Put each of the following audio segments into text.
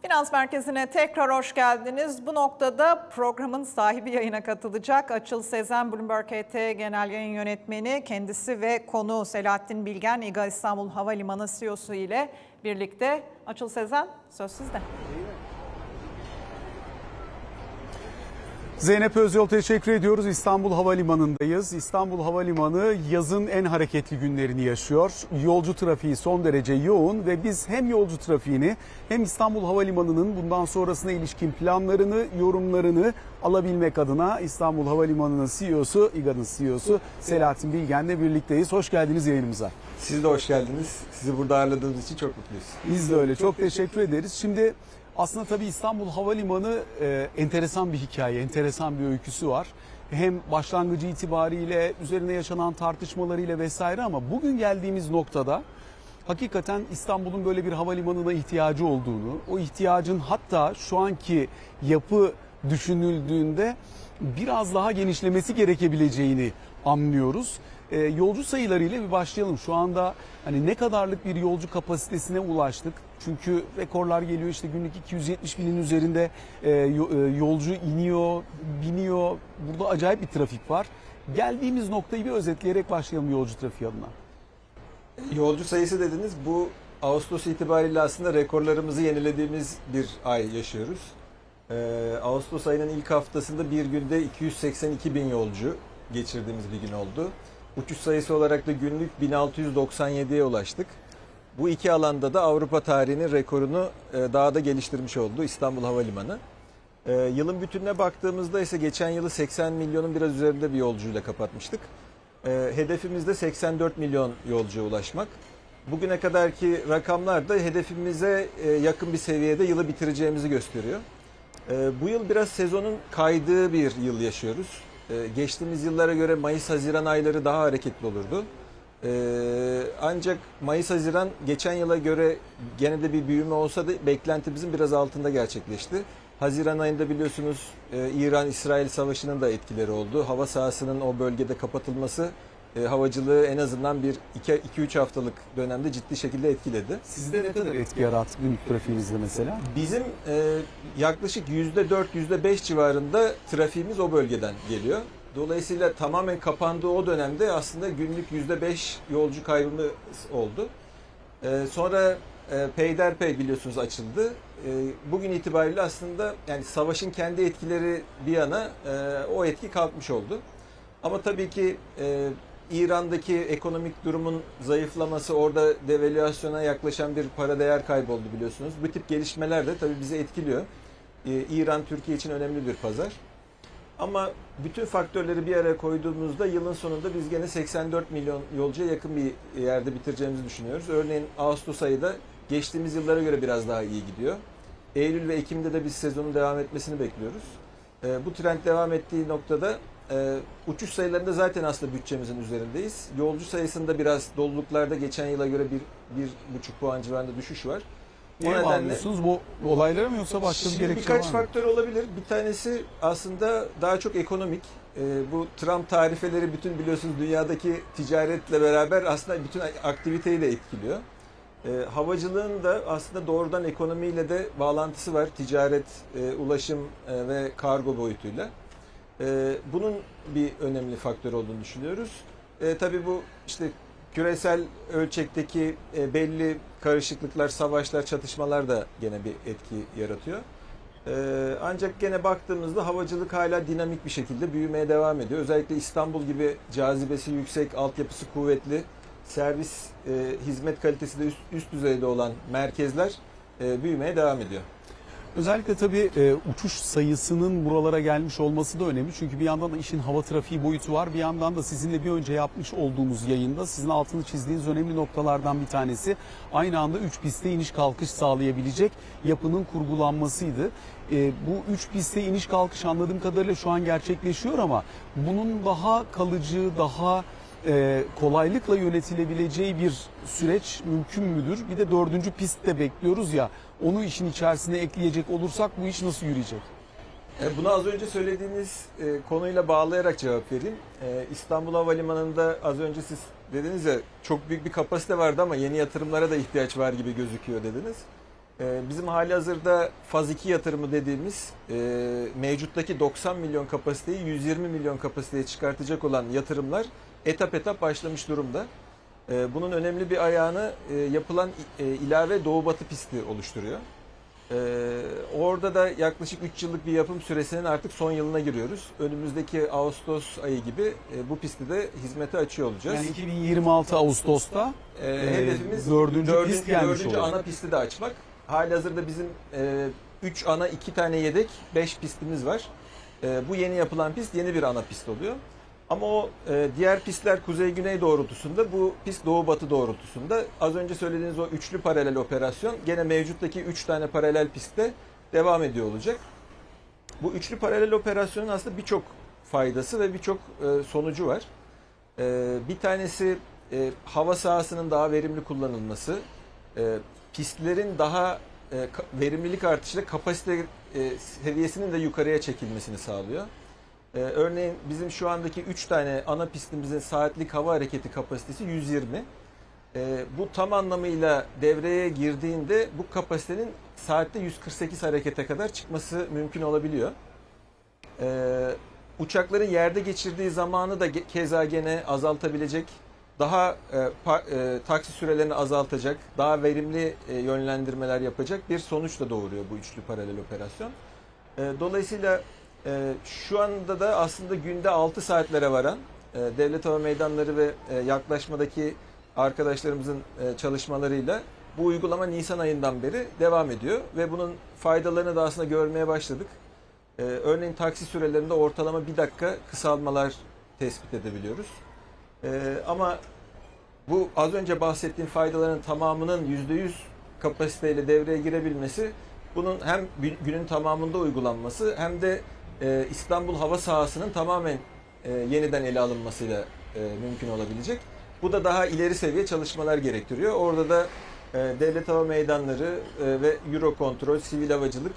Finans Merkezi'ne tekrar hoş geldiniz. Bu noktada programın sahibi yayına katılacak. Açıl Sezen, Bloomberg HT Genel Yayın Yönetmeni, kendisi ve konuğu Selahattin Bilgen, İGA İstanbul Havalimanı CEO'su ile birlikte. Açıl Sezen, söz sizde. Zeynep Özyol, teşekkür ediyoruz. İstanbul Havalimanı'ndayız. İstanbul Havalimanı yazın en hareketli günlerini yaşıyor. Yolcu trafiği son derece yoğun ve biz hem yolcu trafiğini hem İstanbul Havalimanı'nın bundan sonrasına ilişkin planlarını, yorumlarını alabilmek adına İstanbul Havalimanı'nın CEO'su, İGA'nın CEO'su Selahattin Bilgen'le birlikteyiz. Hoş geldiniz yayınımıza. Siz de hoş geldiniz. Sizi burada ağırladığımız için çok mutluyuz. Biz de öyle. Çok teşekkür ederiz. Şimdi aslında tabii İstanbul Havalimanı enteresan bir hikaye, enteresan bir öyküsü var. Hem başlangıcı itibariyle, üzerine yaşanan tartışmalarıyla vesaire, ama bugün geldiğimiz noktada hakikaten İstanbul'un böyle bir havalimanına ihtiyacı olduğunu, o ihtiyacın hatta şu anki yapı düşünüldüğünde biraz daha genişlemesi gerekebileceğini anlıyoruz. Yolcu sayılarıyla bir başlayalım. Şu anda hani ne kadarlık bir yolcu kapasitesine ulaştık? Çünkü rekorlar geliyor, işte günlük 270 binin üzerinde yolcu iniyor, biniyor. Burada acayip bir trafik var. Geldiğimiz noktayı bir özetleyerek başlayalım yolcu trafiği adına. Yolcu sayısı dediniz. Bu Ağustos itibariyle aslında rekorlarımızı yenilediğimiz bir ay yaşıyoruz. Ağustos ayının ilk haftasında bir günde 282 bin yolcu geçirdiğimiz bir gün oldu. Uçuş sayısı olarak da günlük 1697'ye ulaştık. Bu iki alanda da Avrupa tarihinin rekorunu daha da geliştirmiş oldu İstanbul Havalimanı. Yılın bütününe baktığımızda ise geçen yılı 80 milyonun biraz üzerinde bir yolcuyla kapatmıştık. Hedefimiz de 84 milyon yolcuya ulaşmak. Bugüne kadarki rakamlar da hedefimize yakın bir seviyede yılı bitireceğimizi gösteriyor. Bu yıl biraz sezonun kaydığı bir yıl yaşıyoruz. Geçtiğimiz yıllara göre Mayıs-Haziran ayları daha hareketli olurdu. Ancak Mayıs-Haziran geçen yıla göre gene de bir büyüme olsa da beklentimizin biraz altında gerçekleşti. Haziran ayında biliyorsunuz İran-İsrail savaşının da etkileri oldu. Hava sahasının o bölgede kapatılması havacılığı en azından bir 2-3 haftalık dönemde ciddi şekilde etkiledi. Sizde ne kadar etki yarattı günlük trafiğinizde mesela? Bizim yaklaşık %4, %5 civarında trafiğimiz o bölgeden geliyor. Dolayısıyla tamamen kapandığı o dönemde aslında günlük %5 yolcu kaybımız oldu. Sonra peyderpey biliyorsunuz açıldı. Bugün itibariyle aslında yani savaşın kendi etkileri bir yana o etki kalkmış oldu. Ama tabii ki İran'daki ekonomik durumun zayıflaması, orada devalüasyona yaklaşan bir para değer kaybı oldu biliyorsunuz. Bu tip gelişmeler de tabii bizi etkiliyor. İran Türkiye için önemli bir pazar. Ama bütün faktörleri bir araya koyduğumuzda yılın sonunda biz gene 84 milyon yolcuya yakın bir yerde bitireceğimizi düşünüyoruz. Örneğin Ağustos ayı da geçtiğimiz yıllara göre biraz daha iyi gidiyor. Eylül ve Ekim'de de biz sezonun devam etmesini bekliyoruz. Bu trend devam ettiği noktada uçuş sayılarında zaten aslında bütçemizin üzerindeyiz. Yolcu sayısında biraz doluluklarda geçen yıla göre 1,5 puan civarında düşüş var. Niye bağlıyorsunuz bu olaylara mı, yoksa başka bir gerekçe var mı? Birkaç faktör olabilir. Bir tanesi aslında daha çok ekonomik. Bu Trump tarifeleri bütün biliyorsunuz dünyadaki ticaretle beraber aslında bütün aktiviteyi de etkiliyor. Havacılığın da aslında doğrudan ekonomiyle de bağlantısı var. Ticaret, ulaşım ve kargo boyutuyla. Bunun bir önemli faktör olduğunu düşünüyoruz. Tabii bu işte küresel ölçekteki belli karışıklıklar, savaşlar, çatışmalar da gene bir etki yaratıyor. Ancak gene baktığımızda havacılık hala dinamik bir şekilde büyümeye devam ediyor. Özellikle İstanbul gibi cazibesi yüksek, altyapısı kuvvetli, servis hizmet kalitesi de üst düzeyde olan merkezler büyümeye devam ediyor. Özellikle tabii uçuş sayısının buralara gelmiş olması da önemli. Çünkü bir yandan da işin hava trafiği boyutu var. Bir yandan da sizinle bir önce yapmış olduğumuz yayında sizin altını çizdiğiniz önemli noktalardan bir tanesi aynı anda 3 pistte iniş kalkış sağlayabilecek yapının kurgulanmasıydı. Bu 3 pistte iniş kalkış anladığım kadarıyla şu an gerçekleşiyor, ama bunun daha kalıcı, daha kolaylıkla yönetilebileceği bir süreç mümkün müdür? Bir de 4. pistte bekliyoruz ya, onu işin içerisine ekleyecek olursak bu iş nasıl yürüyecek? Bunu az önce söylediğiniz konuyla bağlayarak cevap vereyim. İstanbul Havalimanı'nda az önce siz dediniz ya, çok büyük bir kapasite vardı ama yeni yatırımlara da ihtiyaç var gibi gözüküyor dediniz. Bizim halihazırda faz 2 yatırımı dediğimiz mevcuttaki 90 milyon kapasiteyi 120 milyon kapasiteye çıkartacak olan yatırımlar etap etap başlamış durumda. Bunun önemli bir ayağını yapılan ilave Doğu Batı pisti oluşturuyor. Orada da yaklaşık 3 yıllık bir yapım süresinin artık son yılına giriyoruz. Önümüzdeki Ağustos ayı gibi bu pisti de hizmete açıyor olacağız. Yani 2026 Ağustos'ta hedefimiz dördüncü ana pisti de açmak. Halihazırda bizim 3 ana 2 tane yedek 5 pistimiz var. Bu yeni yapılan pist yeni bir ana pist oluyor. Ama o diğer pistler kuzey-güney doğrultusunda, bu pist doğu-batı doğrultusunda. Az önce söylediğiniz o üçlü paralel operasyon gene mevcuttaki 3 tane paralel pistte devam ediyor olacak. Bu üçlü paralel operasyonun aslında birçok faydası ve birçok sonucu var. Bir tanesi hava sahasının daha verimli kullanılması, pistlerin daha verimlilik artışıyla kapasite seviyesinin de yukarıya çekilmesini sağlıyor. Örneğin bizim şu andaki 3 tane ana pistimizin saatlik hava hareketi kapasitesi 120. Bu tam anlamıyla devreye girdiğinde bu kapasitenin saatte 148 harekete kadar çıkması mümkün olabiliyor. Uçakların yerde geçirdiği zamanı da keza gene azaltabilecek, daha taksi sürelerini azaltacak, daha verimli yönlendirmeler yapacak bir sonuç da doğuruyor bu üçlü paralel operasyon. Dolayısıyla şu anda da aslında günde 6 saatlere varan devlet hava meydanları ve yaklaşmadaki arkadaşlarımızın çalışmalarıyla bu uygulama Nisan ayından beri devam ediyor ve bunun faydalarını da aslında görmeye başladık. Örneğin taksi sürelerinde ortalama 1 dakika kısalmalar tespit edebiliyoruz. Ama bu az önce bahsettiğim faydaların tamamının %100 kapasiteyle devreye girebilmesi, bunun hem günün tamamında uygulanması hem de İstanbul hava sahasının tamamen yeniden ele alınmasıyla mümkün olabilecek. Bu da daha ileri seviye çalışmalar gerektiriyor. Orada da devlet hava meydanları ve Eurocontrol, sivil havacılık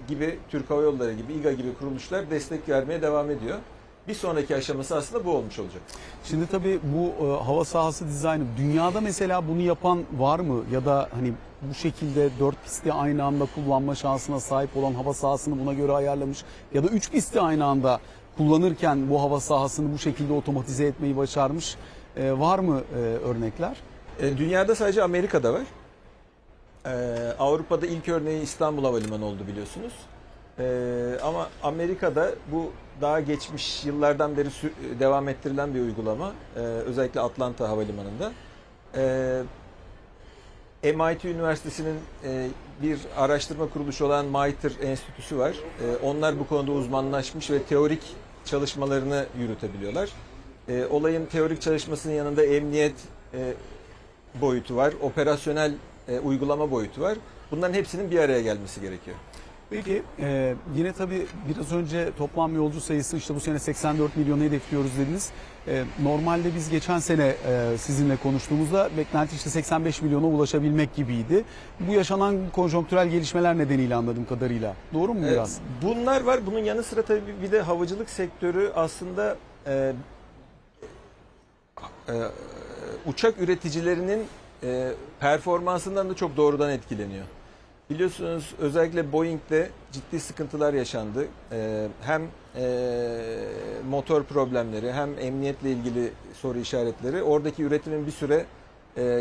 gibi, Türk Hava Yolları gibi, İGA gibi kuruluşlar destek vermeye devam ediyor. Bir sonraki aşaması aslında bu olmuş olacak. Şimdi tabii bu hava sahası dizaynı, dünyada mesela bunu yapan var mı? Ya da hani bu şekilde 4 pisti aynı anda kullanma şansına sahip olan, hava sahasını buna göre ayarlamış ya da 3 pisti aynı anda kullanırken bu hava sahasını bu şekilde otomatize etmeyi başarmış var mı örnekler? Dünyada sadece Amerika'da var. Avrupa'da ilk örneği İstanbul Havalimanı oldu biliyorsunuz. Ama Amerika'da bu daha geçmiş yıllardan beri devam ettirilen bir uygulama. Özellikle Atlanta Havalimanı'nda. MIT Üniversitesi'nin bir araştırma kuruluşu olan MITRE Enstitüsü var. Onlar bu konuda uzmanlaşmış ve teorik çalışmalarını yürütebiliyorlar. Olayın teorik çalışmasının yanında emniyet boyutu var, operasyonel uygulama boyutu var. Bunların hepsinin bir araya gelmesi gerekiyor. Peki yine tabii biraz önce toplam yolcu sayısı işte bu sene 84 milyonu hedefliyoruz dediniz. Normalde biz geçen sene sizinle konuştuğumuzda beklenti işte 85 milyona ulaşabilmek gibiydi. Bu yaşanan konjonktürel gelişmeler nedeniyle anladığım kadarıyla. Doğru mu biraz? Bunlar var. Bunun yanı sıra tabii bir de havacılık sektörü aslında uçak üreticilerinin performansından da çok doğrudan etkileniyor. Biliyorsunuz özellikle Boeing'de ciddi sıkıntılar yaşandı. Hem motor problemleri hem emniyetle ilgili soru işaretleri oradaki üretimin bir süre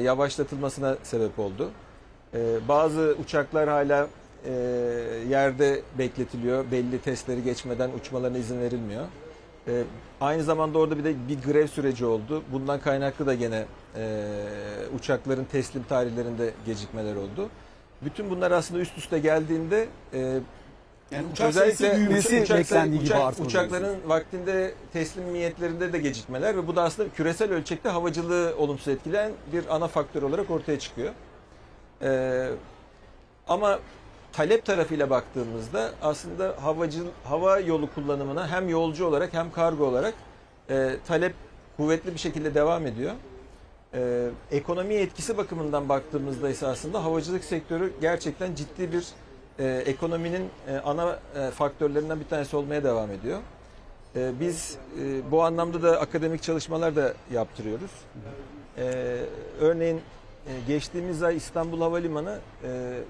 yavaşlatılmasına sebep oldu. Bazı uçaklar hala yerde bekletiliyor. Belli testleri geçmeden uçmalarına izin verilmiyor. Aynı zamanda orada bir grev süreci oldu. Bundan kaynaklı da gene uçakların teslim tarihlerinde gecikmeler oldu. Bütün bunlar aslında üst üste geldiğinde yani uçak sayısı büyümesi beklendiği gibi artmalı. Uçakların vaktinde teslimiyetlerinde de gecikmeler ve bu da aslında küresel ölçekte havacılığı olumsuz etkileyen bir ana faktör olarak ortaya çıkıyor. Ama talep tarafıyla baktığımızda aslında hava yolu kullanımına hem yolcu olarak hem kargo olarak talep kuvvetli bir şekilde devam ediyor. Ekonomiye etkisi bakımından baktığımızda ise aslında havacılık sektörü gerçekten ciddi bir ekonominin ana faktörlerinden bir tanesi olmaya devam ediyor. Biz bu anlamda da akademik çalışmalar da yaptırıyoruz. Örneğin geçtiğimiz ay İstanbul Havalimanı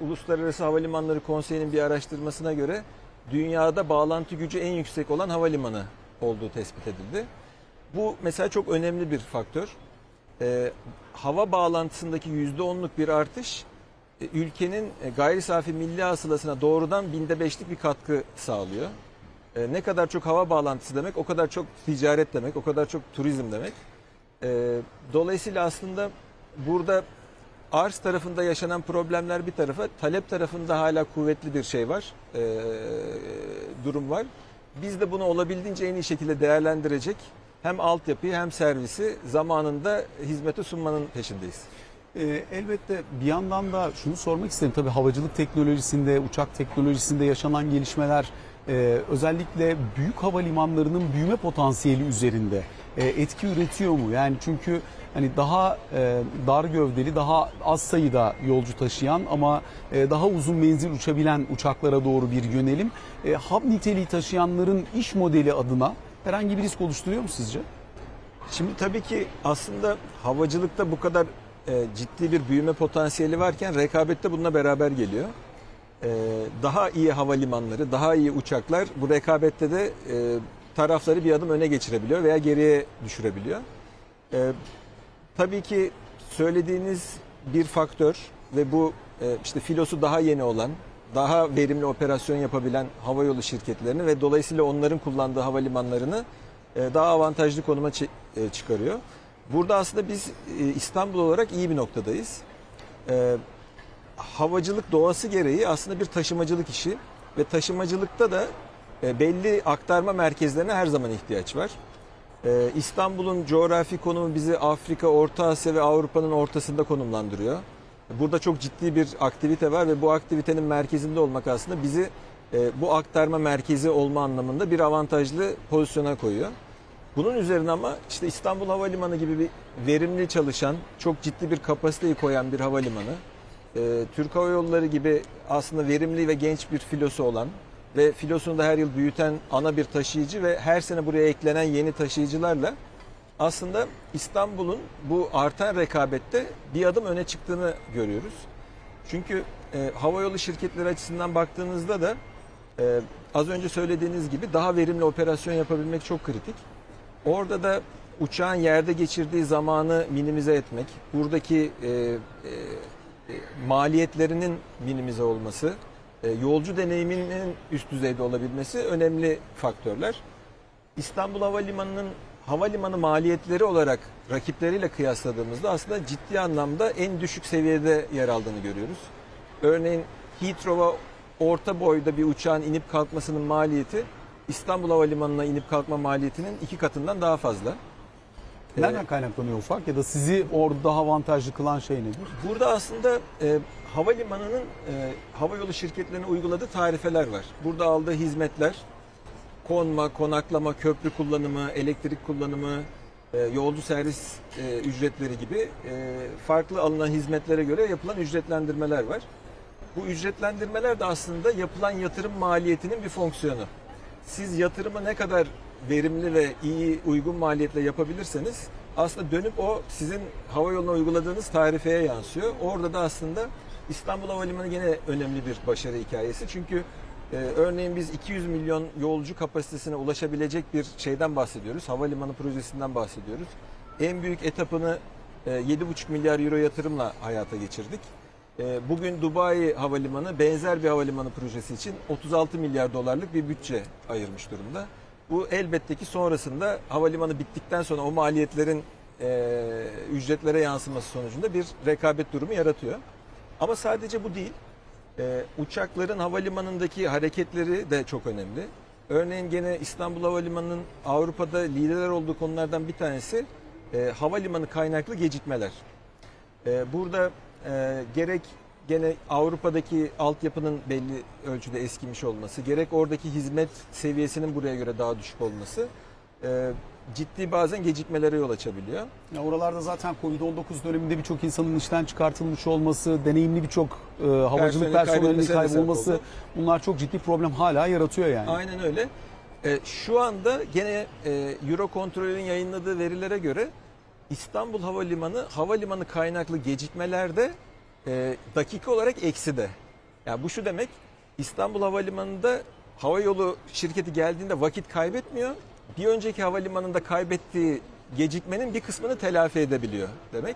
Uluslararası Havalimanları Konseyi'nin bir araştırmasına göre dünyada bağlantı gücü en yüksek olan havalimanı olduğu tespit edildi. Bu mesela çok önemli bir faktör. Hava bağlantısındaki %10'luk bir artış ülkenin gayri safi milli hasılasına doğrudan 5'lik bir katkı sağlıyor. Ne kadar çok hava bağlantısı demek, o kadar çok ticaret demek, o kadar çok turizm demek. Dolayısıyla aslında burada arz tarafında yaşanan problemler bir tarafa, talep tarafında hala kuvvetli bir şey var, durum var. Biz de bunu olabildiğince en iyi şekilde değerlendirecek hem altyapıyı hem servisi zamanında hizmete sunmanın peşindeyiz. Elbette bir yandan da şunu sormak isterim. Tabii havacılık teknolojisinde, uçak teknolojisinde yaşanan gelişmeler özellikle büyük havalimanlarının büyüme potansiyeli üzerinde etki üretiyor mu? Yani çünkü hani daha dar gövdeli, daha az sayıda yolcu taşıyan ama daha uzun menzil uçabilen uçaklara doğru bir yönelim. Hub niteliği taşıyanların iş modeli adına herhangi bir risk oluşturuyor mu sizce? Şimdi tabii ki aslında havacılıkta bu kadar ciddi bir büyüme potansiyeli varken rekabet de bununla beraber geliyor. Daha iyi havalimanları, daha iyi uçaklar bu rekabette de tarafları bir adım öne geçirebiliyor veya geriye düşürebiliyor. Tabii ki söylediğiniz bir faktör ve bu işte filosu daha yeni olan, daha verimli operasyon yapabilen havayolu şirketlerini ve dolayısıyla onların kullandığı havalimanlarını daha avantajlı konuma çıkarıyor. Burada aslında biz İstanbul olarak iyi bir noktadayız. Havacılık doğası gereği aslında bir taşımacılık işi ve taşımacılıkta da belli aktarma merkezlerine her zaman ihtiyaç var. İstanbul'un coğrafi konumu bizi Afrika, Orta Asya ve Avrupa'nın ortasında konumlandırıyor. Burada çok ciddi bir aktivite var ve bu aktivitenin merkezinde olmak aslında bizi bu aktarma merkezi olma anlamında bir avantajlı pozisyona koyuyor. Bunun üzerine ama işte İstanbul Havalimanı gibi bir verimli çalışan, çok ciddi bir kapasiteyi koyan bir havalimanı, Türk Hava Yolları gibi aslında verimli ve genç bir filosu olan ve filosunu da her yıl büyüten ana bir taşıyıcı ve her sene buraya eklenen yeni taşıyıcılarla aslında İstanbul'un bu artan rekabette bir adım öne çıktığını görüyoruz. Çünkü havayolu şirketleri açısından baktığınızda da az önce söylediğiniz gibi daha verimli operasyon yapabilmek çok kritik. Orada da uçağın yerde geçirdiği zamanı minimize etmek, buradaki maliyetlerinin minimize olması, yolcu deneyiminin üst düzeyde olabilmesi önemli faktörler. İstanbul Havalimanı'nın havalimanı maliyetleri olarak rakipleriyle kıyasladığımızda aslında ciddi anlamda en düşük seviyede yer aldığını görüyoruz. Örneğin Heathrow'a orta boyda bir uçağın inip kalkmasının maliyeti İstanbul Havalimanı'na inip kalkma maliyetinin 2 katından daha fazla. Nereden kaynaklanıyor o fark ya da sizi orada daha avantajlı kılan şey nedir? Burada aslında havalimanının havayolu şirketlerine uyguladığı tarifeler var. Burada aldığı hizmetler, konma, konaklama, köprü kullanımı, elektrik kullanımı, yolcu servis ücretleri gibi farklı alınan hizmetlere göre yapılan ücretlendirmeler var. Bu ücretlendirmeler de aslında yapılan yatırım maliyetinin bir fonksiyonu. Siz yatırımı ne kadar verimli ve iyi, uygun maliyetle yapabilirseniz aslında dönüp o sizin havayoluna uyguladığınız tarifeye yansıyor. Orada da aslında İstanbul Havalimanı yine önemli bir başarı hikayesi. Çünkü örneğin biz 200 milyon yolcu kapasitesine ulaşabilecek bir şeyden bahsediyoruz. Havalimanı projesinden bahsediyoruz. En büyük etapını 7,5 milyar euro yatırımla hayata geçirdik. Bugün Dubai Havalimanı benzer bir havalimanı projesi için 36 milyar dolarlık bir bütçe ayırmış durumda. Bu elbette ki sonrasında havalimanı bittikten sonra o maliyetlerin ücretlere yansıması sonucunda bir rekabet durumu yaratıyor. Ama sadece bu değil. Uçakların havalimanındaki hareketleri de çok önemli. Örneğin gene İstanbul Havalimanı'nın Avrupa'da lider olduğu konulardan bir tanesi havalimanı kaynaklı gecikmeler. Burada gerek gene Avrupa'daki altyapının belli ölçüde eskimiş olması, gerek oradaki hizmet seviyesinin buraya göre daha düşük olması ciddi bazen gecikmelere yol açabiliyor. Ya oralarda zaten Covid-19 döneminde birçok insanın işten çıkartılmış olması, deneyimli birçok havacılık personelinin kaybolması, bunlar çok ciddi problem hala yaratıyor yani. Aynen öyle. Şu anda gene Eurocontrol'ün yayınladığı verilere göre İstanbul Havalimanı kaynaklı gecikmelerde dakika olarak ekside. Yani bu şu demek, İstanbul Havalimanı'nda havayolu şirketi geldiğinde vakit kaybetmiyor. Bir önceki havalimanında kaybettiği gecikmenin bir kısmını telafi edebiliyor demek.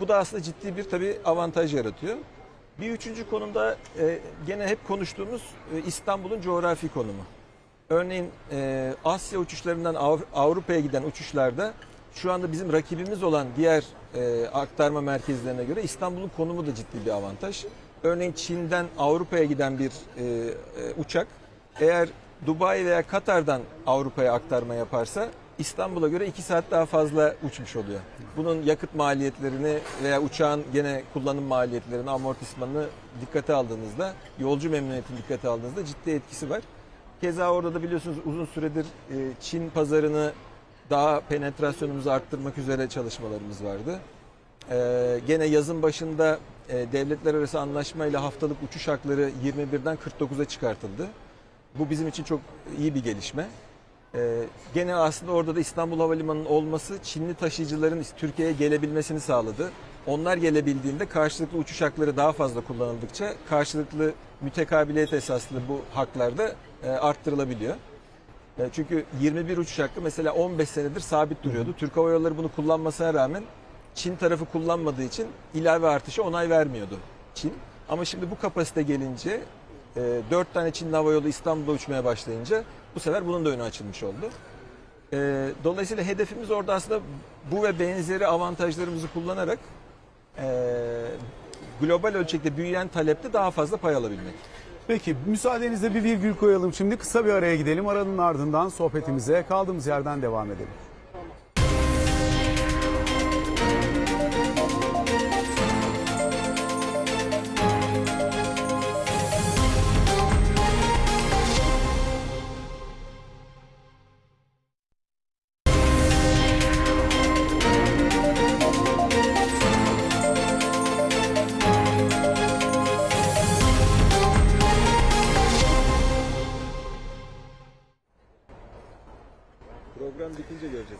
Bu da aslında ciddi bir tabii avantaj yaratıyor. Bir üçüncü konumda gene hep konuştuğumuz İstanbul'un coğrafi konumu. Örneğin Asya uçuşlarından Avrupa'ya giden uçuşlarda şu anda bizim rakibimiz olan diğer aktarma merkezlerine göre İstanbul'un konumu da ciddi bir avantaj. Örneğin Çin'den Avrupa'ya giden bir uçak eğer Dubai veya Katar'dan Avrupa'ya aktarma yaparsa İstanbul'a göre 2 saat daha fazla uçmuş oluyor. Bunun yakıt maliyetlerini veya uçağın gene kullanım maliyetlerini, amortismanını dikkate aldığınızda, yolcu memnuniyetini dikkate aldığınızda ciddi etkisi var. Keza orada da biliyorsunuz uzun süredir Çin pazarını daha penetrasyonumuzu arttırmak üzere çalışmalarımız vardı. Gene yazın başında devletler arası anlaşmayla haftalık uçuş hakları 21'den 49'a çıkartıldı. Bu bizim için çok iyi bir gelişme. Gene aslında orada da İstanbul Havalimanı'nın olması Çinli taşıyıcıların Türkiye'ye gelebilmesini sağladı. Onlar gelebildiğinde karşılıklı uçuş hakları daha fazla kullanıldıkça karşılıklı mütekabiliyet esaslı bu haklar da arttırılabiliyor. Çünkü 21 uçuş hakkı mesela 15 senedir sabit duruyordu. Türk Hava Yolları bunu kullanmasına rağmen Çin tarafı kullanmadığı için ilave artışa onay vermiyordu Çin. Ama şimdi bu kapasite gelince 4 tane Çinli hava yolu İstanbul'da uçmaya başlayınca bu sefer bunun da önü açılmış oldu. Dolayısıyla hedefimiz orada aslında bu ve benzeri avantajlarımızı kullanarak global ölçekte büyüyen talepte daha fazla pay alabilmek. Peki müsaadenizle bir virgül koyalım şimdi. Kısa bir araya gidelim. Aranın ardından sohbetimize kaldığımız yerden devam edelim.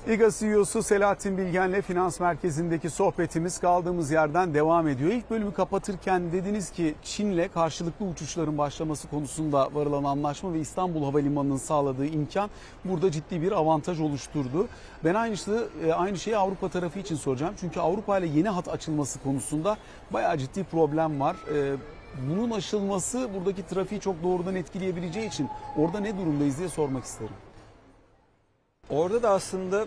İGA CEO'su Selahattin Bilgen'le Finans Merkezi'ndeki sohbetimiz kaldığımız yerden devam ediyor. İlk bölümü kapatırken dediniz ki Çin'le karşılıklı uçuşların başlaması konusunda varılan anlaşma ve İstanbul Havalimanı'nın sağladığı imkan burada ciddi bir avantaj oluşturdu. Ben aynı şeyi Avrupa tarafı için soracağım. Çünkü Avrupa ile yeni hat açılması konusunda bayağı ciddi problem var. Bunun aşılması buradaki trafiği çok doğrudan etkileyebileceği için orada ne durumdayız diye sormak isterim. Orada da aslında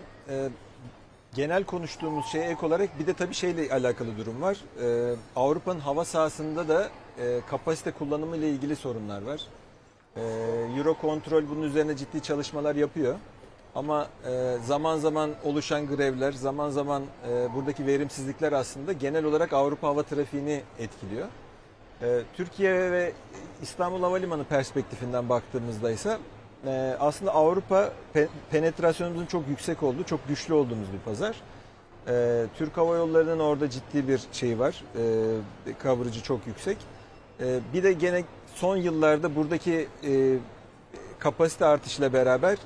genel konuştuğumuz şeye ek olarak bir de tabii şeyle alakalı durum var. Avrupa'nın hava sahasında da kapasite kullanımı ile ilgili sorunlar var. Eurocontrol bunun üzerine ciddi çalışmalar yapıyor. Ama zaman zaman oluşan grevler, zaman zaman buradaki verimsizlikler aslında genel olarak Avrupa hava trafiğini etkiliyor. Türkiye ve İstanbul Havalimanı perspektifinden baktığımızda ise aslında Avrupa penetrasyonumuzun çok yüksek olduğu, çok güçlü olduğumuz bir pazar. Türk Hava Yolları'nın orada ciddi bir şeyi var, coverage'ı çok yüksek. Bir de gene son yıllarda buradaki kapasite artışıyla beraber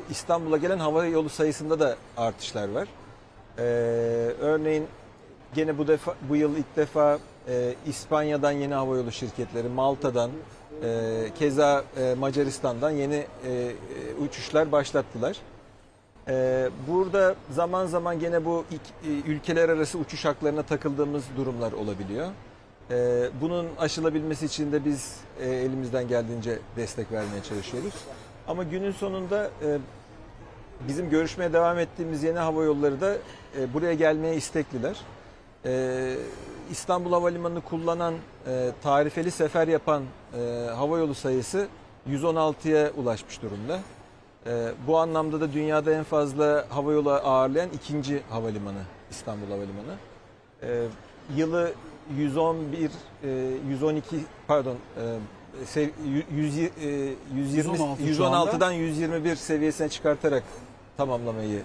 İstanbul'a gelen hava yolu sayısında da artışlar var. Örneğin gene bu yıl ilk defa İspanya'dan yeni havayolu şirketleri, Malta'dan, keza Macaristan'dan yeni uçuşlar başlattılar. Burada zaman zaman gene bu ülkeler arası uçuş haklarına takıldığımız durumlar olabiliyor. Bunun aşılabilmesi için de biz elimizden geldiğince destek vermeye çalışıyoruz. Ama günün sonunda bizim görüşmeye devam ettiğimiz yeni hava yolları da buraya gelmeye istekliler. İstanbul Havalimanı'nı kullanan, tarifeli sefer yapan havayolu sayısı 116'ya ulaşmış durumda. Bu anlamda da dünyada en fazla havayolu ağırlayan ikinci havalimanı İstanbul Havalimanı. Yılı 116'dan 121 seviyesine çıkartarak tamamlamayı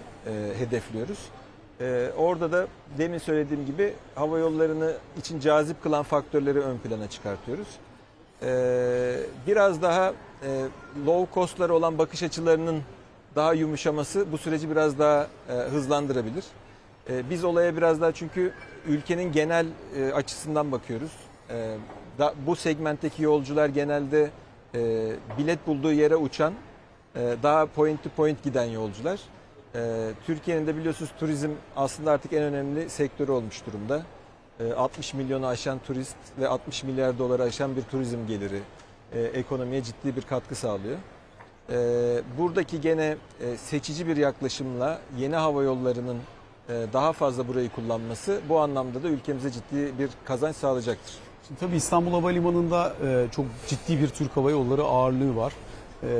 hedefliyoruz. Orada da demin söylediğim gibi hava yollarını için cazip kılan faktörleri ön plana çıkartıyoruz. Biraz daha low cost'lara olan bakış açılarının daha yumuşaması bu süreci biraz daha hızlandırabilir. Biz olaya biraz daha çünkü ülkenin genel açısından bakıyoruz. Bu segmentteki yolcular genelde bilet bulduğu yere uçan, daha point to point giden yolcular. Türkiye'nin de biliyorsunuz turizm aslında artık en önemli sektörü olmuş durumda. 60 milyonu aşan turist ve 60 milyar doları aşan bir turizm geliri ekonomiye ciddi bir katkı sağlıyor. Buradaki gene seçici bir yaklaşımla yeni hava yollarının daha fazla burayı kullanması bu anlamda da ülkemize ciddi bir kazanç sağlayacaktır. Şimdi tabii İstanbul Havalimanı'nda çok ciddi bir Türk Hava Yolları ağırlığı var.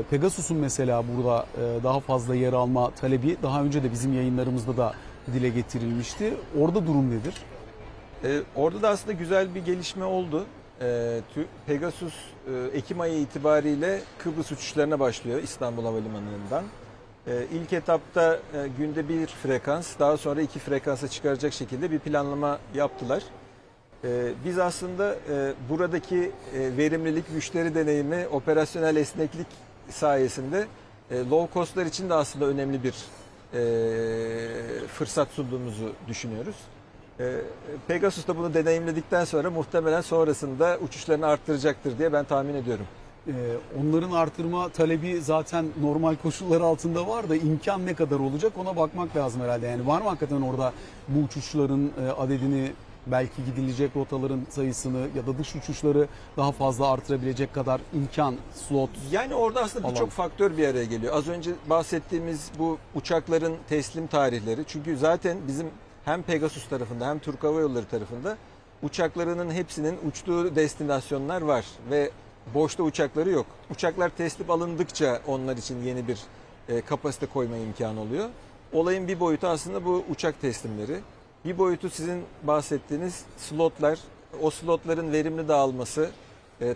Pegasus'un mesela burada daha fazla yer alma talebi daha önce de bizim yayınlarımızda da dile getirilmişti. Orada durum nedir? Orada da aslında güzel bir gelişme oldu. Pegasus Ekim ayı itibariyle Kıbrıs uçuşlarına başlıyor İstanbul Havalimanı'ndan. İlk etapta günde bir frekans, daha sonra 2 frekansa çıkaracak şekilde bir planlama yaptılar. Biz aslında buradaki verimlilik, müşteri deneyimi, operasyonel esneklik sayesinde low cost'lar için de aslında önemli bir fırsat sunduğumuzu düşünüyoruz. Pegasus da bunu deneyimledikten sonra muhtemelen sonrasında uçuşlarını arttıracaktır diye ben tahmin ediyorum. Onların artırma talebi zaten normal koşullar altında var da imkan ne kadar olacak ona bakmak lazım herhalde. Yani var mı hakikaten orada bu uçuşların adedini, belki gidilecek rotaların sayısını ya da dış uçuşları daha fazla artırabilecek kadar imkan, slot? Yani orada aslında birçok faktör bir araya geliyor. Az önce bahsettiğimiz bu uçakların teslim tarihleri. Çünkü zaten bizim hem Pegasus tarafında hem Türk Hava Yolları tarafında uçaklarının hepsinin uçtuğu destinasyonlar var ve boşta uçakları yok. Uçaklar teslim alındıkça onlar için yeni bir kapasite koyma imkanı oluyor. Olayın bir boyutu aslında bu uçak teslimleri. Bir boyutu sizin bahsettiğiniz slotlar. O slotların verimli dağılması,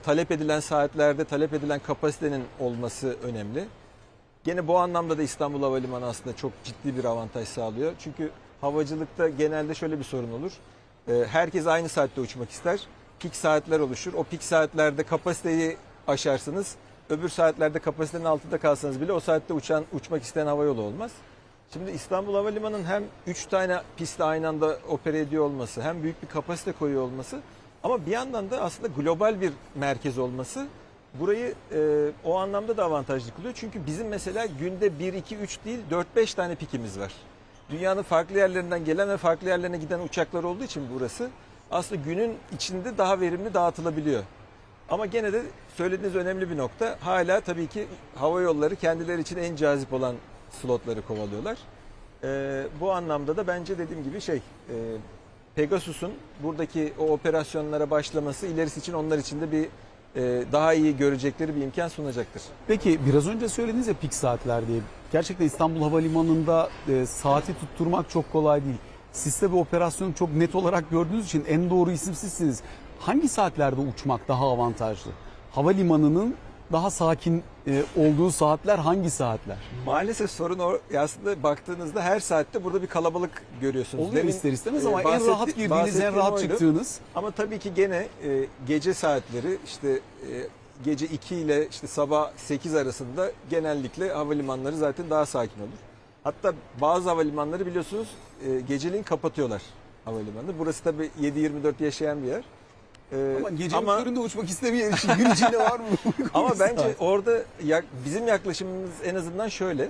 talep edilen saatlerde talep edilen kapasitenin olması önemli. Gene bu anlamda da İstanbul Havalimanı aslında çok ciddi bir avantaj sağlıyor. Çünkü havacılıkta genelde şöyle bir sorun olur. Herkes aynı saatte uçmak ister. Pik saatler oluşur. O pik saatlerde kapasiteyi aşarsınız. Öbür saatlerde kapasitenin altında kalsanız bile o saatte uçmak isteyen havayolu olmaz. Şimdi İstanbul Havalimanı'nın hem 3 tane pistte aynı anda opere ediyor olması, hem büyük bir kapasite koyuyor olması ama bir yandan da aslında global bir merkez olması burayı o anlamda da avantajlı kılıyor. Çünkü bizim mesela günde 1, 2, 3 değil 4-5 tane pikimiz var. Dünyanın farklı yerlerinden gelen ve farklı yerlerine giden uçaklar olduğu için burası aslında günün içinde daha verimli dağıtılabiliyor. Ama gene de söylediğiniz önemli bir nokta. Hala tabii ki hava yolları kendileri için en cazip olan slotları kovalıyorlar. Bu anlamda da bence dediğim gibi Pegasus'un buradaki o operasyonlara başlaması ilerisi için onlar için de bir daha iyi görecekleri bir imkan sunacaktır. Peki biraz önce söylediniz ya pik saatler diye. Gerçekten İstanbul Havalimanı'nda saati tutturmak çok kolay değil. Siz de bu operasyonu çok net olarak gördüğünüz için en doğru isim sizsiniz. Hangi saatlerde uçmak daha avantajlı? Havalimanının daha sakin olduğu saatler hangi saatler? Maalesef sorun o. Aslında baktığınızda her saatte burada bir kalabalık görüyorsunuz. Oluyor ister istemez ama en rahat girdiğiniz, en rahat çıktığınız. Ama tabii ki gene gece saatleri gece 2 ile sabah 8 arasında genellikle havalimanları zaten daha sakin olur. Hatta bazı havalimanları biliyorsunuz geceliğin kapatıyorlar havalimanı. Burası tabii 7/24 yaşayan bir yer. Ama gecenin köründe uçmak istemeyen için gün içinde var mı? Ama bence orada bizim yaklaşımımız en azından şöyle.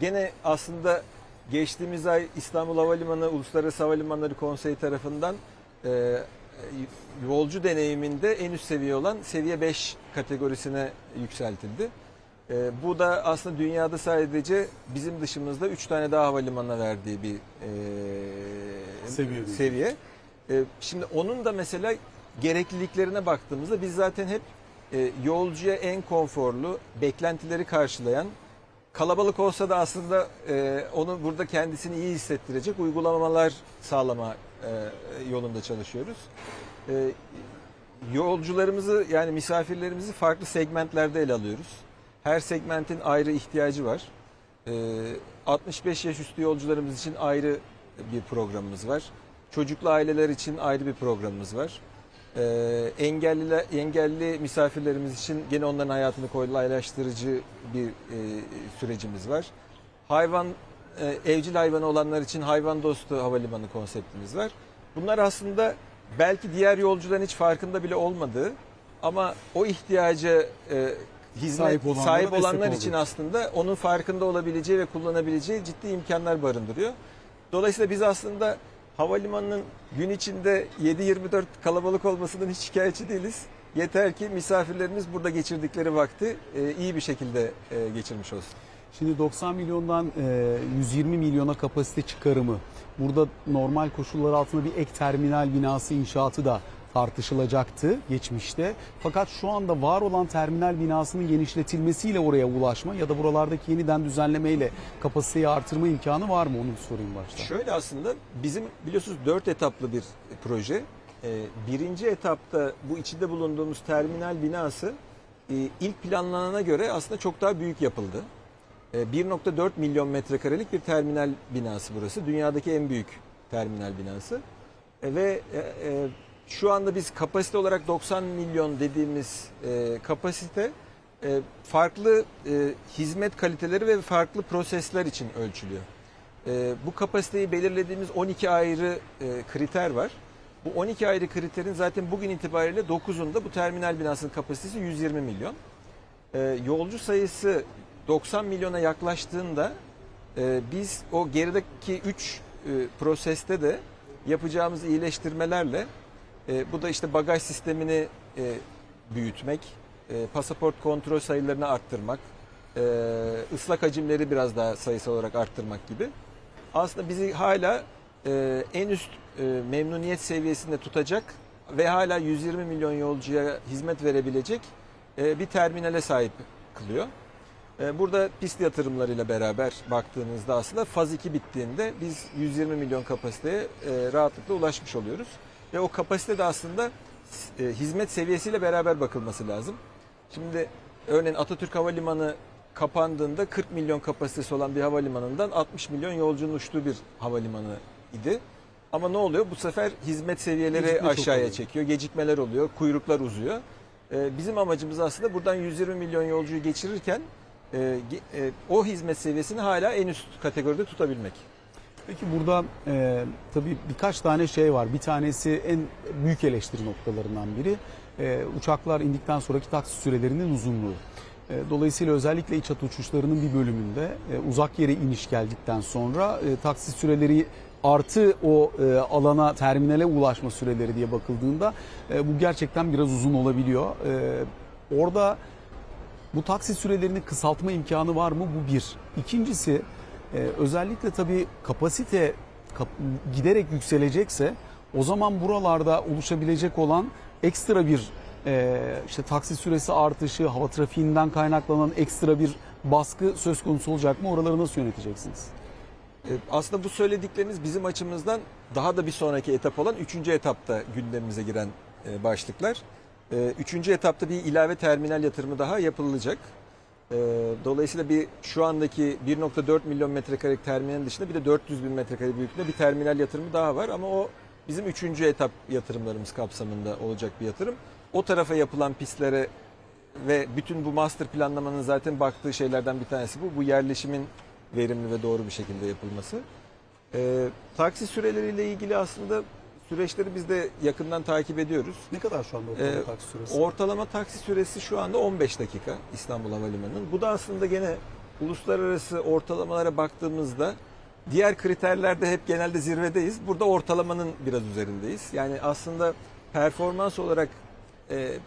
Gene aslında geçtiğimiz ay İstanbul Havalimanı Uluslararası Havalimanları Konseyi tarafından yolcu deneyiminde en üst seviye olan seviye 5 kategorisine yükseltildi. Bu da aslında dünyada sadece bizim dışımızda 3 tane daha havalimanına verdiği bir seviye. Şimdi onun da mesela gerekliliklerine baktığımızda biz zaten hep yolcuya en konforlu, beklentileri karşılayan, kalabalık olsa da aslında onu burada kendisini iyi hissettirecek uygulamalar sağlama yolunda çalışıyoruz. Yolcularımızı yani misafirlerimizi farklı segmentlerde ele alıyoruz. Her segmentin ayrı ihtiyacı var. 65 yaş üstü yolcularımız için ayrı bir programımız var. Çocuklu aileler için ayrı bir programımız var. Engelli misafirlerimiz için gene onların hayatını kolaylaştırıcı bir sürecimiz var. Hayvan evcil hayvanı olanlar için hayvan dostu havalimanı konseptimiz var. Bunlar aslında belki diğer yolcuların hiç farkında bile olmadığı ama o ihtiyaca sahip olanlar için aslında onun farkında olabileceği ve kullanabileceği ciddi imkanlar barındırıyor. Dolayısıyla biz aslında havalimanının gün içinde 7/24 kalabalık olmasından hiç şikayetçi değiliz. Yeter ki misafirlerimiz burada geçirdikleri vakti iyi bir şekilde geçirmiş olsun. Şimdi 90 milyondan 120 milyona kapasite çıkarımı, burada normal koşullar altında bir ek terminal binası inşaatı da tartışılacaktı geçmişte. Fakat şu anda var olan terminal binasının genişletilmesiyle oraya ulaşma ya da buralardaki yeniden düzenlemeyle kapasiteyi artırma imkanı var mı? Onu sorayım başta. Şöyle aslında bizim biliyorsunuz 4 etaplı bir proje. Birinci etapta bu içinde bulunduğumuz terminal binası ilk planlanana göre aslında çok daha büyük yapıldı. 1,4 milyon metrekarelik bir terminal binası burası. Dünyadaki en büyük terminal binası. Ve şu anda biz kapasite olarak 90 milyon dediğimiz kapasite farklı hizmet kaliteleri ve farklı prosesler için ölçülüyor. Bu kapasiteyi belirlediğimiz 12 ayrı kriter var. Bu 12 ayrı kriterin zaten bugün itibariyle 9'unda bu terminal binasının kapasitesi 120 milyon. Yolcu sayısı 90 milyona yaklaştığında biz o gerideki 3 proseste de yapacağımız iyileştirmelerle bu da işte bagaj sistemini büyütmek, pasaport kontrol sayılarını arttırmak, ıslak hacimleri biraz daha sayısal olarak arttırmak gibi. Aslında bizi hala en üst memnuniyet seviyesinde tutacak ve hala 120 milyon yolcuya hizmet verebilecek bir terminale sahip kılıyor. Burada pist yatırımlarıyla beraber baktığınızda aslında faz 2 bittiğinde biz 120 milyon kapasiteye rahatlıkla ulaşmış oluyoruz. Ve o kapasite de aslında hizmet seviyesiyle beraber bakılması lazım. Şimdi örneğin Atatürk Havalimanı kapandığında 40 milyon kapasitesi olan bir havalimanından 60 milyon yolcunun uçtuğu bir havalimanı idi. Ama ne oluyor? Bu sefer hizmet seviyeleri aşağıya çekiyor. Gecikmeler oluyor, kuyruklar uzuyor. Bizim amacımız aslında buradan 120 milyon yolcuyu geçirirken o hizmet seviyesini hala en üst kategoride tutabilmek. Peki burada tabii birkaç tane şey var. Bir tanesi en büyük eleştiri noktalarından biri uçaklar indikten sonraki taksi sürelerinin uzunluğu. Dolayısıyla özellikle iç hat uçuşlarının bir bölümünde uzak yere iniş geldikten sonra taksi süreleri artı o alana, terminale ulaşma süreleri diye bakıldığında bu gerçekten biraz uzun olabiliyor. Orada bu taksi sürelerini kısaltma imkanı var mı? Bu bir. İkincisi özellikle tabii kapasite giderek yükselecekse o zaman buralarda oluşabilecek olan ekstra bir işte taksi süresi artışı, hava trafiğinden kaynaklanan ekstra bir baskı söz konusu olacak mı? Oraları nasıl yöneteceksiniz? Aslında bu söyledikleriniz bizim açımızdan daha da bir sonraki etap olan 3. etapta gündemimize giren başlıklar. 3. etapta bir ilave terminal yatırımı daha yapılacak. Dolayısıyla şu andaki 1,4 milyon metrekarelik terminalin dışında bir de 400 bin metrekare büyüklüğünde bir terminal yatırımı daha var. Ama o bizim 3. etap yatırımlarımız kapsamında olacak bir yatırım. O tarafa yapılan pistlere ve bütün bu master planlamanın zaten baktığı şeylerden bir tanesi bu. Bu yerleşimin verimli ve doğru bir şekilde yapılması. Taksi süreleriyle ilgili aslında süreçleri biz de yakından takip ediyoruz. Ne kadar şu anda ortalama taksi süresi? Ortalama taksi süresi şu anda 15 dakika İstanbul Havalimanı'nın. Bu da aslında gene uluslararası ortalamalara baktığımızda diğer kriterlerde hep genelde zirvedeyiz. Burada ortalamanın biraz üzerindeyiz. Yani aslında performans olarak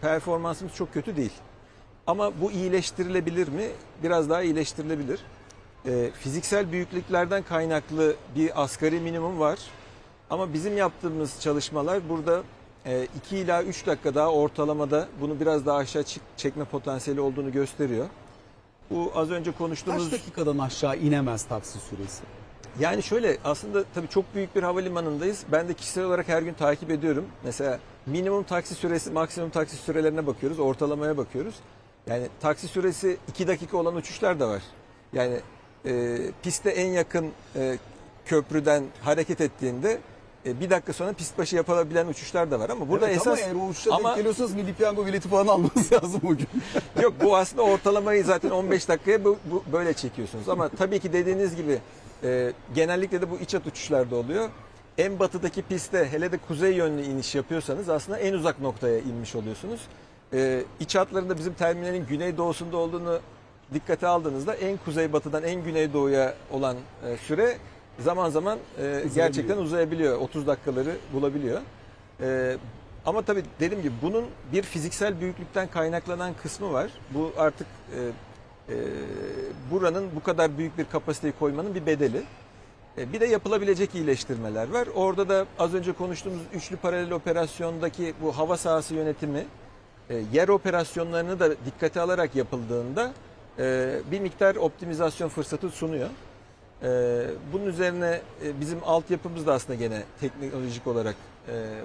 performansımız çok kötü değil. Ama bu iyileştirilebilir mi? Biraz daha iyileştirilebilir. Fiziksel büyüklüklerden kaynaklı bir asgari minimum var. Ama bizim yaptığımız çalışmalar burada 2 ila 3 dakika daha ortalamada bunu biraz daha aşağı çekme potansiyeli olduğunu gösteriyor. Bu az önce konuştuğumuz... Kaç dakikadan aşağı inemez taksi süresi? Yani şöyle aslında tabii çok büyük bir havalimanındayız. Ben de kişisel olarak her gün takip ediyorum. Mesela minimum taksi süresi, maksimum taksi sürelerine bakıyoruz, ortalamaya bakıyoruz. Yani taksi süresi 2 dakika olan uçuşlar da var. Yani piste en yakın köprüden hareket ettiğinde 1 dakika sonra pist başı yapılabilen uçuşlar da var ama burada evet, esas... Ama eğer o uçuşa denk geliyorsanız milli piyango bileti falan almanız lazım bugün. Yok bu aslında ortalamayı zaten 15 dakikaya böyle çekiyorsunuz. Ama tabii ki dediğiniz gibi Genellikle de bu iç hat uçuşlarda oluyor. En batıdaki pistte hele de kuzey yönlü iniş yapıyorsanız aslında en uzak noktaya inmiş oluyorsunuz. İç hatlarında bizim terminalin güneydoğusunda olduğunu dikkate aldığınızda en kuzeybatıdan en güneydoğuya olan süre zaman zaman gerçekten uzayabiliyor. 30 dakikaları bulabiliyor. Ama tabii dediğim gibi bunun bir fiziksel büyüklükten kaynaklanan kısmı var. Bu artık buranın bu kadar büyük bir kapasiteyi koymanın bir bedeli. Bir de yapılabilecek iyileştirmeler var. Orada da az önce konuştuğumuz üçlü paralel operasyondaki bu hava sahası yönetimi, yer operasyonlarını da dikkate alarak yapıldığında bir miktar optimizasyon fırsatı sunuyor. Bunun üzerine bizim altyapımız da aslında gene teknolojik olarak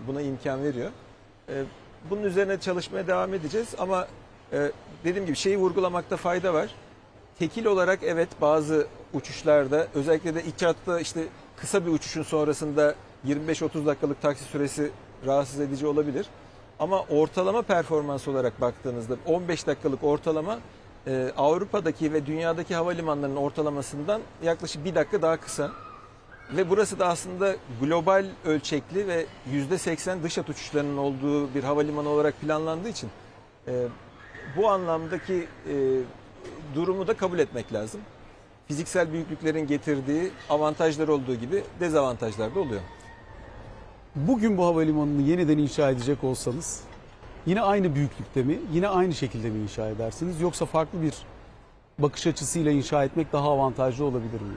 buna imkan veriyor. Bunun üzerine çalışmaya devam edeceğiz ama dediğim gibi şeyi vurgulamakta fayda var. Tekil olarak evet bazı uçuşlarda özellikle de iç hatta işte kısa bir uçuşun sonrasında 25-30 dakikalık taksi süresi rahatsız edici olabilir. Ama ortalama performans olarak baktığınızda 15 dakikalık ortalama Avrupa'daki ve dünyadaki havalimanlarının ortalamasından yaklaşık 1 dakika daha kısa. Ve burası da aslında global ölçekli ve %80 dış hat uçuşlarının olduğu bir havalimanı olarak planlandığı için bu anlamdaki durumu da kabul etmek lazım. Fiziksel büyüklüklerin getirdiği avantajlar olduğu gibi dezavantajlar da oluyor. Bugün bu havalimanını yeniden inşa edecek olsanız yine aynı büyüklükte mi, yine aynı şekilde mi inşa edersiniz? Yoksa farklı bir bakış açısıyla inşa etmek daha avantajlı olabilir mi?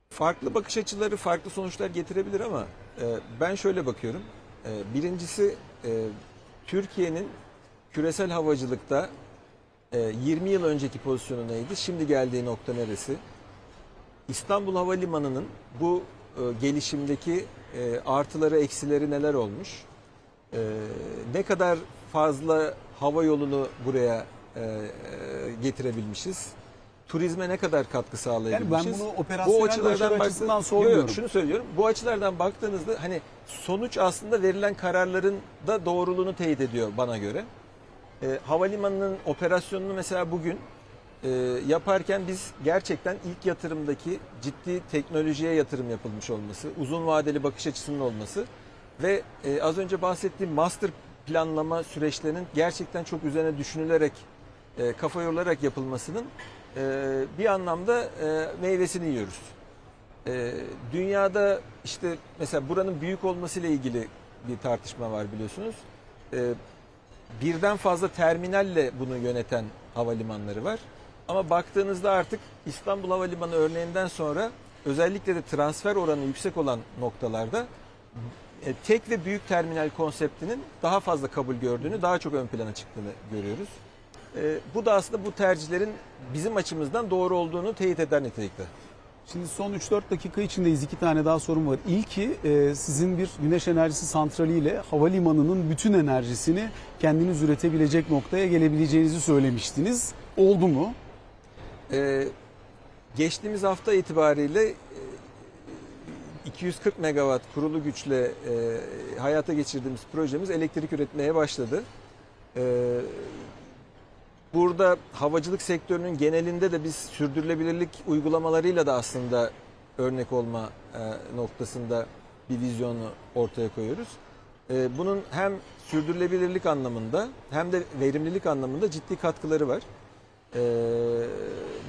Farklı bakış açıları farklı sonuçlar getirebilir ama ben şöyle bakıyorum. Birincisi Türkiye'nin küresel havacılıkta 20 yıl önceki pozisyonu neydi? Şimdi geldiği nokta neresi? İstanbul Havalimanı'nın bu gelişimdeki artıları, eksileri neler olmuş? Ne kadar fazla hava yolunu buraya getirebilmişiz? Turizme ne kadar katkı sağlayabilmişiz? Yani ben bunu operasyonel başarı açısından sormuyorum. Şunu söylüyorum. Bu açılardan baktığınızda hani sonuç aslında verilen kararların da doğruluğunu teyit ediyor bana göre. Havalimanının operasyonunu mesela bugün yaparken biz gerçekten ilk yatırımdaki ciddi teknolojiye yatırım yapılmış olması, uzun vadeli bakış açısının olması ve az önce bahsettiğim master planlama süreçlerinin gerçekten çok üzerine düşünülerek, kafa yorularak yapılmasının bir anlamda meyvesini yiyoruz. Dünyada işte mesela buranın büyük olmasıyla ilgili bir tartışma var biliyorsunuz. Birden fazla terminalle bunu yöneten havalimanları var. Ama baktığınızda artık İstanbul Havalimanı örneğinden sonra özellikle de transfer oranı yüksek olan noktalarda tek ve büyük terminal konseptinin daha fazla kabul gördüğünü, daha çok ön plana çıktığını görüyoruz. Bu da aslında bu tercihlerin bizim açımızdan doğru olduğunu teyit eden nitelikte. Şimdi son 3-4 dakika içindeyiz. 2 tane daha sorum var. İlki sizin bir güneş enerjisi santraliyle havalimanının bütün enerjisini kendiniz üretebilecek noktaya gelebileceğinizi söylemiştiniz. Oldu mu? Geçtiğimiz hafta itibariyle 240 megawatt kurulu güçle hayata geçirdiğimiz projemiz elektrik üretmeye başladı. Burada havacılık sektörünün genelinde de biz sürdürülebilirlik uygulamalarıyla da aslında örnek olma noktasında bir vizyonu ortaya koyuyoruz. Bunun hem sürdürülebilirlik anlamında hem de verimlilik anlamında ciddi katkıları var.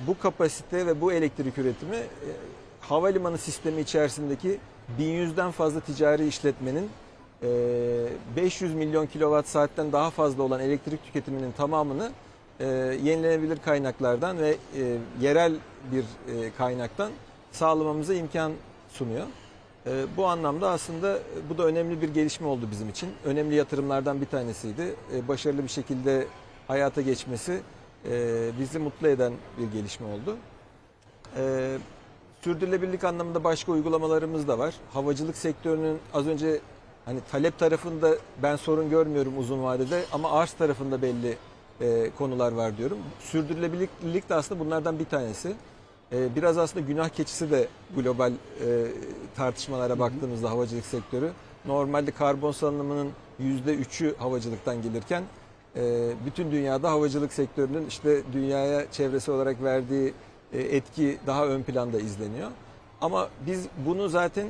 Bu kapasite ve bu elektrik üretimi havalimanı sistemi içerisindeki 1100'den fazla ticari işletmenin 500 milyon kilowatt saatten daha fazla olan elektrik tüketiminin tamamını yenilenebilir kaynaklardan ve yerel bir kaynaktan sağlamamıza imkan sunuyor. Bu anlamda aslında bu da önemli bir gelişme oldu bizim için. Önemli yatırımlardan bir tanesiydi. Başarılı bir şekilde hayata geçmesi bizi mutlu eden bir gelişme oldu. Sürdürülebilirlik anlamında başka uygulamalarımız da var. Havacılık sektörünün az önce hani talep tarafında ben sorun görmüyorum uzun vadede ama arz tarafında belli konular var diyorum. Sürdürülebilirlik de aslında bunlardan bir tanesi. Biraz aslında günah keçisi de global tartışmalara baktığımızda havacılık sektörü. Normalde karbon salınımının %3'ü havacılıktan gelirken bütün dünyada havacılık sektörünün işte dünyaya çevresi olarak verdiği etki daha ön planda izleniyor. Ama biz bunu zaten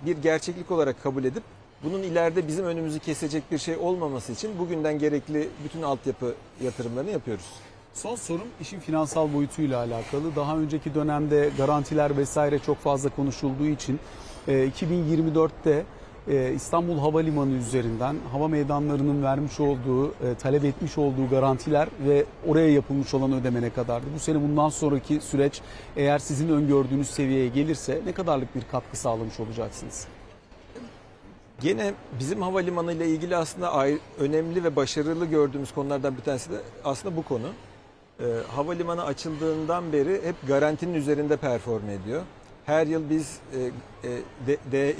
bir gerçeklik olarak kabul edip bunun ileride bizim önümüzü kesecek bir şey olmaması için bugünden gerekli bütün altyapı yatırımlarını yapıyoruz. Son sorum işin finansal boyutuyla alakalı. Daha önceki dönemde garantiler vesaire çok fazla konuşulduğu için 2024'te İstanbul Havalimanı üzerinden hava meydanlarının vermiş olduğu, talep etmiş olduğu garantiler ve oraya yapılmış olan ödeme ne kadardı? Bu sene bundan sonraki süreç eğer sizin öngördüğünüz seviyeye gelirse ne kadarlık bir katkı sağlamış olacaksınız? Gene bizim havalimanı ile ilgili aslında önemli ve başarılı gördüğümüz konulardan bir tanesi de aslında bu konu. Havalimanı açıldığından beri hep garantinin üzerinde perform ediyor. Her yıl biz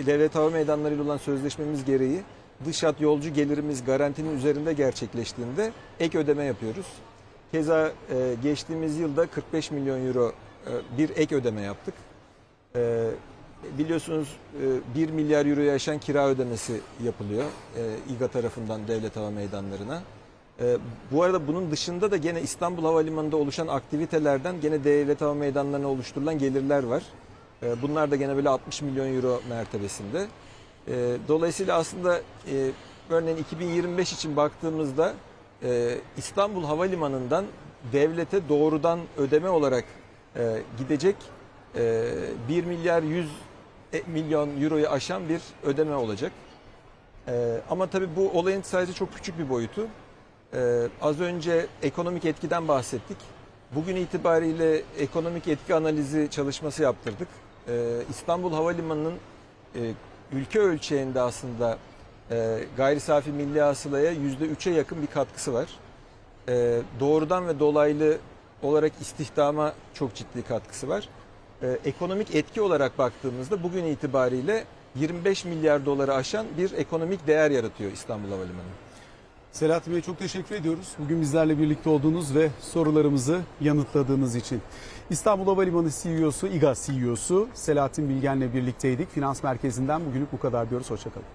devlet hava meydanlarıyla olan sözleşmemiz gereği dış hat yolcu gelirimiz garantinin üzerinde gerçekleştiğinde ek ödeme yapıyoruz. Keza geçtiğimiz yılda 45 milyon euro bir ek ödeme yaptık. Biliyorsunuz 1 milyar euroyu aşan kira ödemesi yapılıyor İGA tarafından devlet hava meydanlarına. Bu arada bunun dışında da gene İstanbul Havalimanı'nda oluşan aktivitelerden gene devlet hava meydanlarına oluşturulan gelirler var. Bunlar da gene böyle 60 milyon euro mertebesinde. Dolayısıyla aslında örneğin 2025 için baktığımızda İstanbul Havalimanı'ndan devlete doğrudan ödeme olarak gidecek 1 milyar 100 milyon euroyu aşan bir ödeme olacak. Ama tabii bu olayın sadece çok küçük bir boyutu. Az önce ekonomik etkiden bahsettik. Bugün itibariyle ekonomik etki analizi çalışması yaptırdık. İstanbul Havalimanı'nın ülke ölçeğinde aslında gayri safi milli hasılaya %3'e yakın bir katkısı var. Doğrudan ve dolaylı olarak istihdama çok ciddi katkısı var. Ekonomik etki olarak baktığımızda bugün itibariyle 25 milyar doları aşan bir ekonomik değer yaratıyor İstanbul Havalimanı. Selahattin Bey çok teşekkür ediyoruz. Bugün bizlerle birlikte olduğunuz ve sorularımızı yanıtladığınız için. İstanbul Havalimanı CEO'su, İGA CEO'su Selahattin Bilgen'le birlikteydik. Finans Merkezi'nden bugünlük bu kadar diyoruz. Hoşçakalın.